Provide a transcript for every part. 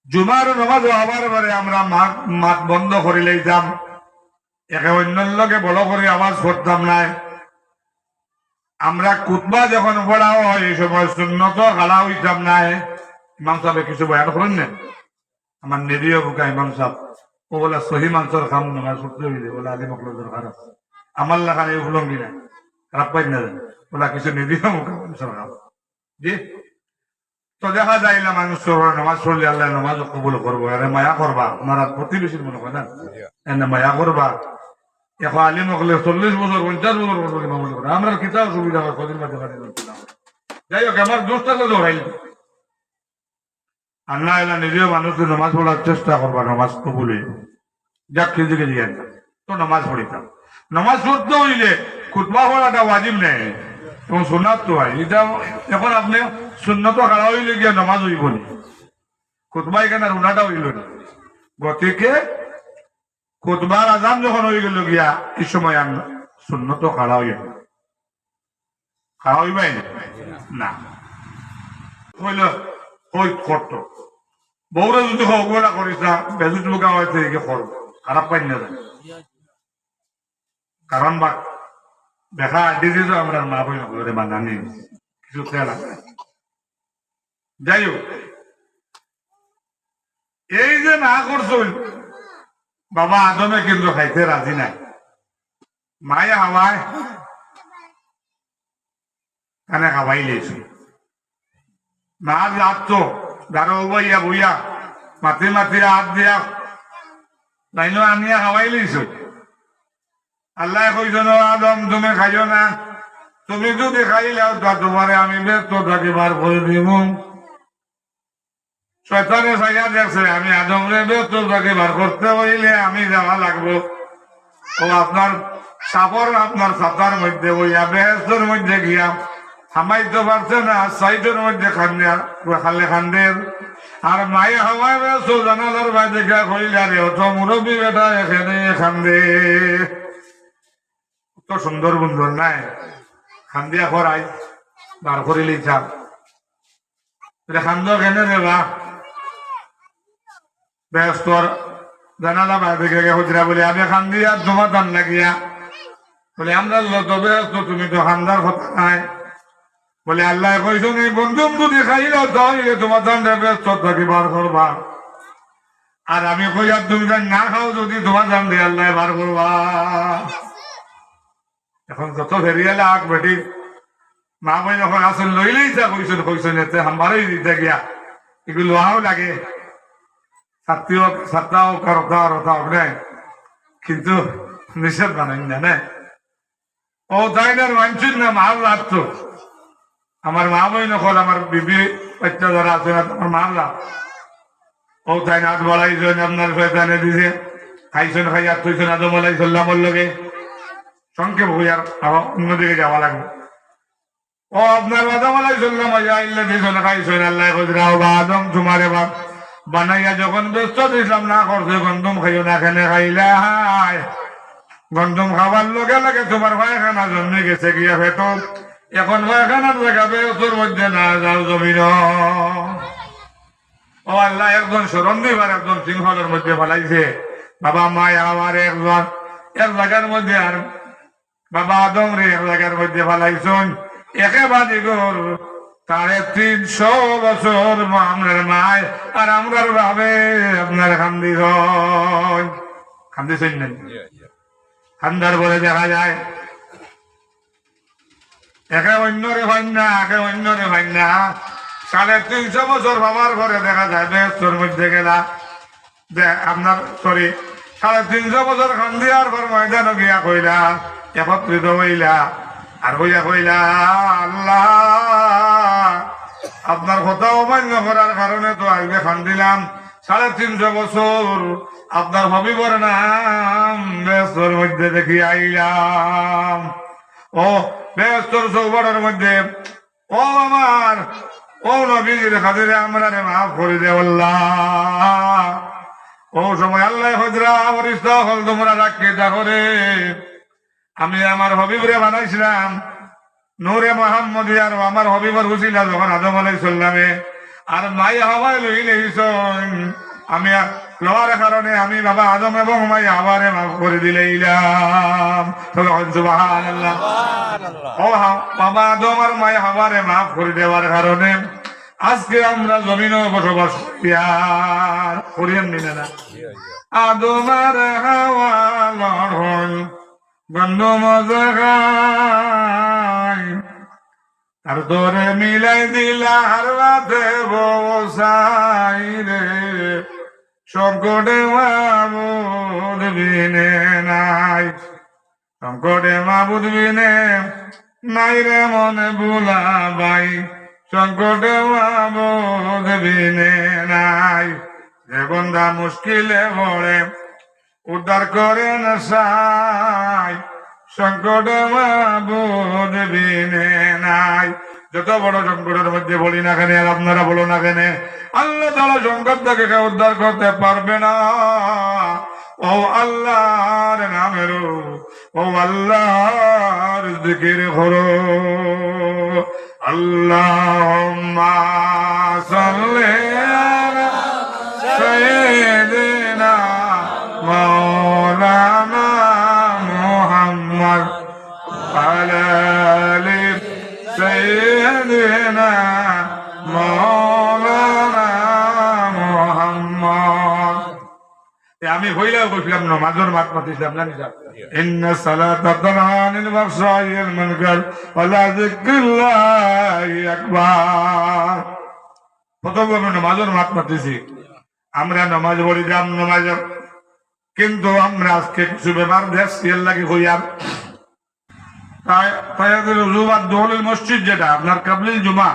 জুমার নামাজ হবার পরে আমরা মাত বন্ধ করে লইতাম, একে অন্যের লগে বড় করে আওয়াজ করতাম না। আমরা কুতবা যখন পড়া হয় এই সময় সুন্নত গালা হইতাম না। ইমাম সাহেব কিছু বয়ান করেন না, আমার নিরীহ বুকা ইমাম সাহেব ও বলে সহি মাংসর খাম নামাজ পড়তে হইলে বলে আলী মকল দরকার আছে, আমার লাগান এই উলঙ্গি না, খারাপ পাই না বলা কিছু নিরীহ বুকা মানুষের খাম জি। তো দেখা যায় না মানুষ নামাজ পড়লে আল্লাহ নামাজ কবুল করবো, আরে মায়া করবা, ওনারা প্রতিবেশীর মনে হয় না, এনে মায়া করবা। এখন আলিম হলে 40 বছর 50 বছর বছর ইমাম করে আমরা কিতাব সুবিধা হয় কদিন বাদে বাদে। যাই হোক আমার দোষটাকে ধরাইল আল্লাহ এলা নিজেও মানুষের নামাজ পড়ার চেষ্টা করবা, নামাজ কবুল হইব। যাক খেয়ে দিয়ে তো নামাজ পড়িতাম। নামাজ পড়তে হইলে খুতবা পড়াটা ওয়াজিব নেই এবং সুন্নাত তো হয়। এটা এখন আপনি সুন্নত খাড়া হইলে গিয়ে নামাজ হইব নি, খুতবা এখানে রুনাটা হইল না। গতিকে খুতবার আজান যখন হয়ে গেল গিয়া এই সময় আমরা সুন্নত খাড়া হইব, খাড়া হইবাই না হইল হই করত বউরা যদি হগলা করিস না বেজুট লুকা হয়তো একে করব, খারাপ পাই না যায়। কারণ বা দেখা দিদি তো আমরা মা বই নকলে বানানি কিছু খেয়াল আছে। যাই হোক এই যে না করছুন বাবা আদমে কিন্তু খাইতে রাজি নাই, মায়ে হাওয়ায় কানে খাওয়াই লেছি। মা রাত তো গারো বইয়া বইয়া মাতি মাতি হাত দিয়া লাইনো আনিয়া খাওয়াই লইছ। আল্লাহ কইছেন আদম তুমি খাইও না, তুমি যদি খাইলেও তোমারে আমি ব্যস্ত থাকি বার করে দিব। শয়তানে চাইয়া দেখছে আমি আদমরে ব্যস্ত থাকি বার করতে হইলে আমি যাওয়া লাগবো। ও আপনার সাপর আপনার ছাতার মধ্যে বইয়া বেহেস্তের মধ্যে গিয়া থামাইতে পারছে না, সাইডের মধ্যে খালে খান্দের। আর মায়ে হাওয়ায় ব্যস্ত জানালার বাইরে গিয়া কইলে রে অত মুরব্বী বেটা এখানে খান্দে। তো সুন্দর বন্ধুর নাই খান্দিয়া করাই বার করিলি চাপ খান্দ কেনে দেবা ব্যস্তর জানালা বাইরে গিয়ে খুচরা বলে আমি খান্দি আর তোমার দান লাগিয়া বলে আমরা যত ব্যস্ত তুমি তো খান্দার কথা নাই। বলে আল্লাহ কইছো এই বন্ধু যদি খাইলে তাহলে তোমার দানটা ব্যস্ত থাকি বার করবা, আর আমি কই আর তুমি না খাও যদি তোমার দান দিয়ে আল্লাহ বার করবা। এখন যত ফেরিয়ালে আগ বেটি মা বই যখন আসেন লইলেই যা কইছেন কইছেন এতে আমারই দিতে গিয়া এগুলো লোহাও লাগে সাতটাও করতা রতা নেই, কিন্তু নিষেধ বানাই না ও তাই না মানছেন না মাল লাগতো। আমার মা বই নকল আমার বিবি বাচ্চা যারা আছে না আমার মার লাভ ও তাই না বলাইছেন আপনার শয়তানে দিছে খাইছেন খাই আর তুইছেন আদম বলাই চললামর লগে সংক্ষেপ হই আর অন্যদিকে যাওয়া লাগবে। ও আপনার আদম আলাই চললাম আইলে দিয়েছেন খাইছেন আল্লাহ কইরাও বা আদম তোমারে বাপ বানাইয়া যখন ব্যস্ত দিলাম না করছে গন্ধম খাইও না খেনে খাইলে হাই গন্ধম খাবার লগে লগে তোমার পায়খানা জন্মে গেছে গিয়া ভেত এখন পায়খানার জায়গা বেতর মধ্যে না যাও জমিন। ও আল্লাহ একজন স্মরণ দিবার একজন সিংহলের মধ্যে ফেলাইছে বাবা মায় আমার একজন এক জায়গার মধ্যে আর বাবা আদম রে এক জায়গার মধ্যে ফেলাইছেন একেবারে গর 350 বছর আপনার মায় আর আমরার ভাবে আপনার খান্দিছেন না খান্দার বলে দেখা যায় একে অন্যরে ভাই না একে অন্যরে ভাই না 350 বছর বাবার ঘরে দেখা যায় বেস্তর মধ্যে গেলা আপনার সরি 350 বছর খান্দিয়ার পর ময়দান গিয়া কইলা একত্রিত হইলা আর হইয়া কইলা আল্লাহ আপনার কথা অমান্য করার কারণে তো আজকে খান্দিলাম 350 বছর আপনার হবিবর নাম বেস্তর মধ্যে দেখি আইলাম। ও বেস্তর চৌবাড়ার মধ্যে ও আমার ও নবীর খাতিরে আমরা রে মাফ করে দে আল্লাহ। ও সময় আল্লাহ হজরা অরিস্তা হল তোমরা রাখতে দেখো রে আমি আমার হবিবরে বানাইছিলাম নূরে মোহাম্মদ আর আমার হবিবর হুসিলা যখন আদম আলাইহিস সালামে আর মাই হাওয়ায় লই লইছন আমি লওয়ার কারণে আমি বাবা আদম এবং মাই হাওয়ারে মাফ করে দিলাম সুবহানাল্লাহ। ও বাবা আদম আর মাই হাওয়ারে মাফ করে দেওয়ার কারণে আজকে আমরা জমিনে বসবাস করিয়েন নিলে না। আদম আর হাওয়া লড়ন বন্ধু মজা খায় আর তোরে মিলাই দিলা আর রাতে বসাই রে সংকটে মাবুদ বিনে নাই, সংকটে মাবুদ বিনে নাই রে মনে ভুলা বাই, সংকটে মাবুদ বিনে নাই। যে বন্ধা মুশকিলে পড়ে উদ্ধার করে না সাই, সংকটে মাবুদ বিনে নাই। যত বড় সংকটের মধ্যে বলি না কেন আর আপনারা বলো না কেন আল্লাহ তাআলা সংকট থেকে কেউ উদ্ধার করতে পারবে না। ও আল্লাহর নামের ও আল্লাহর জিকির করো। আল্লাহুম্মা সাল্লি আলা সাইয়্যিদিনা মাওলানা মুহাম্মদ আলা আলি সাইয়্যিদিনা মাওলানা মুহাম্মদ। আমি হইলেও কইলাম নামাজের মাত মাতিছিলাম জানি না ইন্না সালাতা তানহা আনিল ফাহশাই ওয়াল মুনকার ওয়া লাযিকরুল্লাহি আকবার। প্রথম আমি নামাজের মাত মাতিছি, আমরা নামাজ পড়ি যাম নামাজ, কিন্তু আমরা আজকে কিছু ব্যাপার দেখছি এর লাগে হইয়ার তায়াতুল উযুবাদ দোহলুল মসজিদ যেটা আপনার কাবলিল জুমা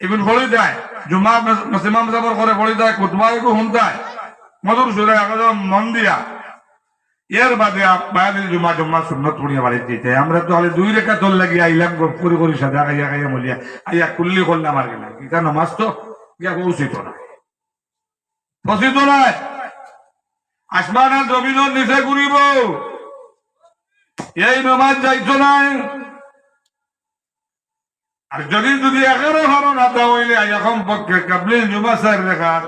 এগুন পড়ি যায়, জুমা মুসলমান সাবর করে পড়ি যায়, খুতবা এগু হুনতায় মধুর সুরে একদম মন দিয়া। এর বাদে বায়াদিল জুমা জুম্মা সুন্নত পড়িয়া বাড়িতে দিতে আমরা তো হলে 2 রেখা তোল লাগিয়ে আইলাম করে করি সাদা খাইয়া খাইয়া মলিয়া আইয়া কুল্লি করলাম আর গেলাম। এটা নামাজ তো গিয়া উচিত না, উচিত নয়। আসমানের জমিনের নিচে ঘুরিব এই নামাজ যাইতো নাই। আর যদি 11 হরো না তা হইলে এখন পক্ষে কাবলিল জুমা 4 রেখাত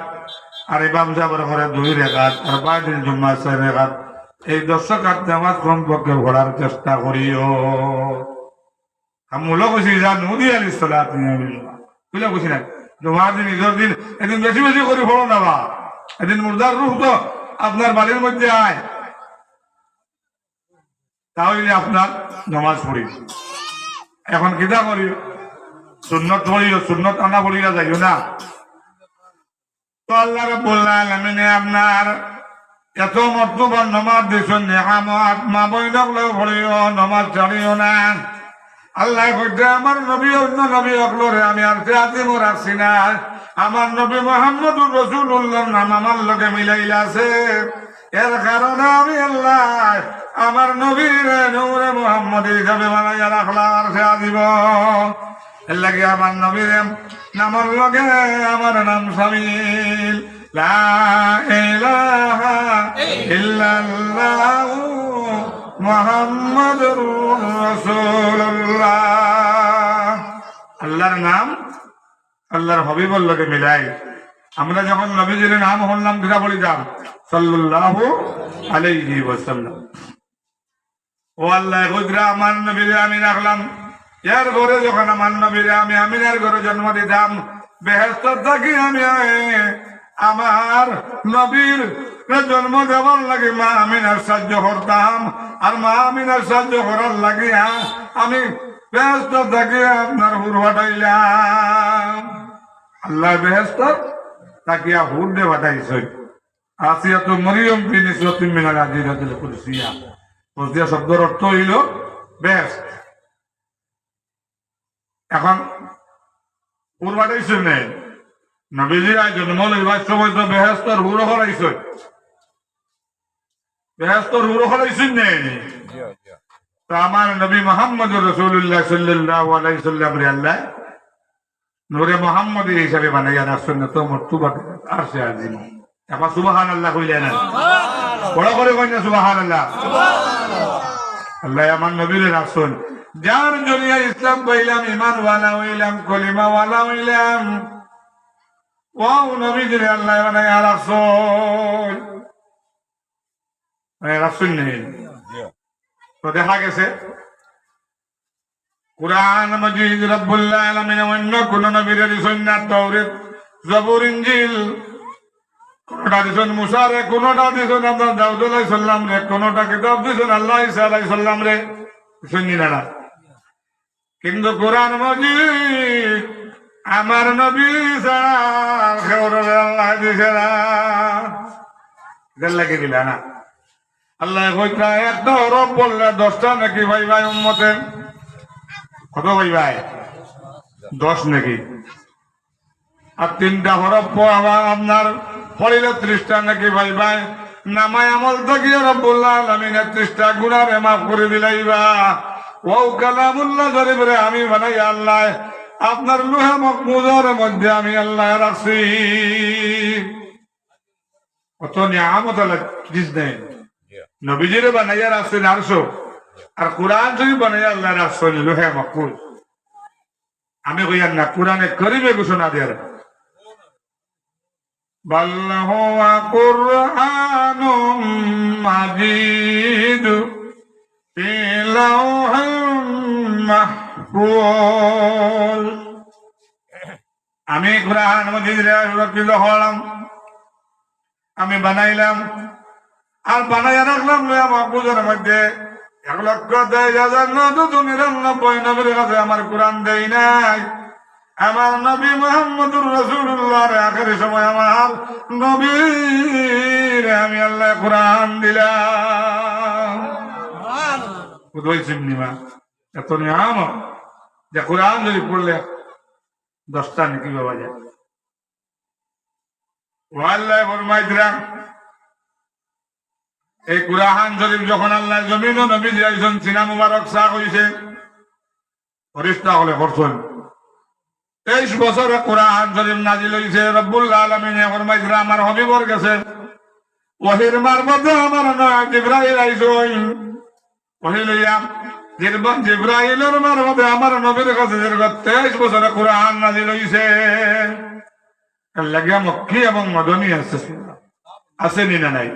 আর ইমাম সাহেবের ঘরে 2 রেখাত আর বায়াদিল জুম্মা 4 রেখাত এই 10 রাকাত নামাজ কমপক্ষে পড়ার চেষ্টা করিও। আমুলো কইছি যা নদী আলাইহিস সালাত বুঝলা কইছি না জুমার দিন ঈদের দিন এদিন বেশি বেশি করে পড়ো না বা এদিন মুর্দার রূহ তো আপনার বাড়ির মধ্যে আয়, তাহলে আপনার নামাজ পড়ি। এখন কিতা করি সুন্নত পড়িও, সুন্নত আনা পড়িয়া যাইও না। তো আল্লাহ রাব্বুল আলামিনে আপনার এত মর্তবান নামাজ দিয়েছেন, নেহামত মা বইনকলেও পড়িও, নামাজ ছাড়িও না। আল্লাহ কইতে আমার নবী অন্য নবী অকলরে আমি আর আজিমও রাখছি না, আমার নবী মুহাম্মদুর রাসূলুল্লাহর নাম আমার লগে মিলাইলা আছে। এর কারণে আমি আল্লাহ আমার নবীর নূরে মুহাম্মদ হিসাবে বানাইয়া রাখলাম আর সে আজিব। এর লাগে আমার নবীর নামের লগে আমার নাম শামিল, লা ইলাহা ইল্লাল্লাহু মুহাম্মাদুর রাসূলুল্লাহ। আল্লাহর নাম আল্লাহর হাবিবের লগে মিলাই আমরা যখন নবীজির নাম শুনলাম কিরা বলি যাম সাল্লাল্লাহু আলাইহি ওয়াসাল্লাম। ও আল্লাহ কইরা আমার নবীরে আমি রাখলাম, এর ঘরে যখন আমার নবীরে আমি আমিনার ঘরে জন্ম দিতাম বেহেশত থাকি আমি আমার নবীর জন্ম দেওয়ার লাগে মা আমিনার সাহায্য করতাম, আর মা আমিনার সাহায্য করার লাগিয়া আমি বেহেশত থাকি আপনার হুর ফাটাইলাম। আল্লাহ বেহেশত তাকিয়া হুর দে ফাটাইছে। আসিয়া তো মরিয়ম বিনিসরাতিন মিনাল আজিরাতিল কুদসিয়া, কুদসিয়া শব্দের অর্থ হইল বেহেশত। এখন হুর ফাটাইছে নেই নবীজিরা জন্ম লইবার সময় তো বেহেশতর হুর হলাইছে, বেহেশতর হুর হলাইছেন নেই। তো আমার নবী মুহাম্মদ রাসূলুল্লাহ সাল্লাল্লাহু আলাইহি সাল্লাম রে আল্লাহ নূরে মুহাম্মদী হিসাবে বানাইয়া রাখছেন, তো মর্তবা আর সে আজিম। এখন সুবহানাল্লাহ কইলেন না, বড় করে কইলেন সুবহানাল্লাহ। আল্লাহ আমার নবীরে রাখছেন যার জরিয়া ইসলাম পাইলাম, ইমান ওয়ালা হইলাম, কলিমা ওয়ালা হইলাম, ও নবীজিরে আল্লাহ বানাইয়া রাসূল রাসূল নেই। তো দেখা গেছে কুরআন মাজিদ রব্বুল আলামিন অন্য কোন নবীর সুন্নাত তাওরাত জবুর ইনজিল কোনটা দিছেন মুসা রে, কোনটা দিছেন আপনার দাউদ আলাইহিস সালাম রে, কোনটা কিতাব দিছেন আল্লাহ ঈসা আলাইহিস সালাম রে, শুনি না। কিন্তু কোরআন মাজিদ আমার নবী ছাড়া আল্লাহ দিছে না, লাগে দিলা না। আল্লাহ কইতা একটা হরফ বললে 10টা নাকি ভাই ভাই উম্মতে, কত ভাই ভাই 10 নাকি, আর 3টা হরফ আপনার পড়িলে 30টা নাকি ভাই ভাই, নামায় আমল থাকিয়ে রব্বুল আলামিন 30টা গুনাহে মাফ করে দিলাইবা। ও কালামুল্লাহ শরীফরে আমি বানাই আল্লাহ আপনার লোহা মাহফুজের মধ্যে আমি আল্লাহ রাখছি। কত নিয়ামত আল্লাহ দিছেন, নবীজিরে বানাইয়া রাখছেন আরশো, আর কোরআন শরীফ বানাইয়া আল্লাহ রাখছেন লোহা মাহফুজ। আমি কইয়ার না, কোরআনে করিমে ঘোষণা দিয়ে বাল হুয়া কুরআনুম মাজিদ ফি লাওহিম মাহফুজ। আমি কোরআন মাজিদে সুরক্ষিত হলাম, আমি বানাইলাম আর বানাইয়া রাখলাম লোহা মাহফুজের মধ্যে। 1,23,999 নবীর কাছে আমার কোরআন দেই নাই। আমার নবী মুহাম্মদুর রাসূলুল্লাহর আখেরি সময় আমার নবীর আমি আল্লাহ কোরআন দিলাম। বুঝই চিমনিমা এত নিয়ামত যে কোরআন যদি পড়লে 10টা নাকি বাবা যায়। ও আল্লাহ ফরমাইছিলেন এই কুরআন শরীফ যখন আল্লাহ জমিন ও নবী দিয়েছেন সিনা মুবারক সাক হইছে, ফেরেশতা হলে করছেন 23 বছরে কুরআন শরীফ নাজিল হইছে। রব্বুল আলামিন ফরমাইছিলেন আমার হাবিবর কাছে ওহীর মারফতে আমার নবী জিবরাইল আইছেন, ওহী লইয়া জিবরাইলের মারফতে আমার নবীর কাছে 23 বছরে কুরআন নাজিল হইছে। এর লাগি মক্কি এবং মদনী আছে নি না নাই?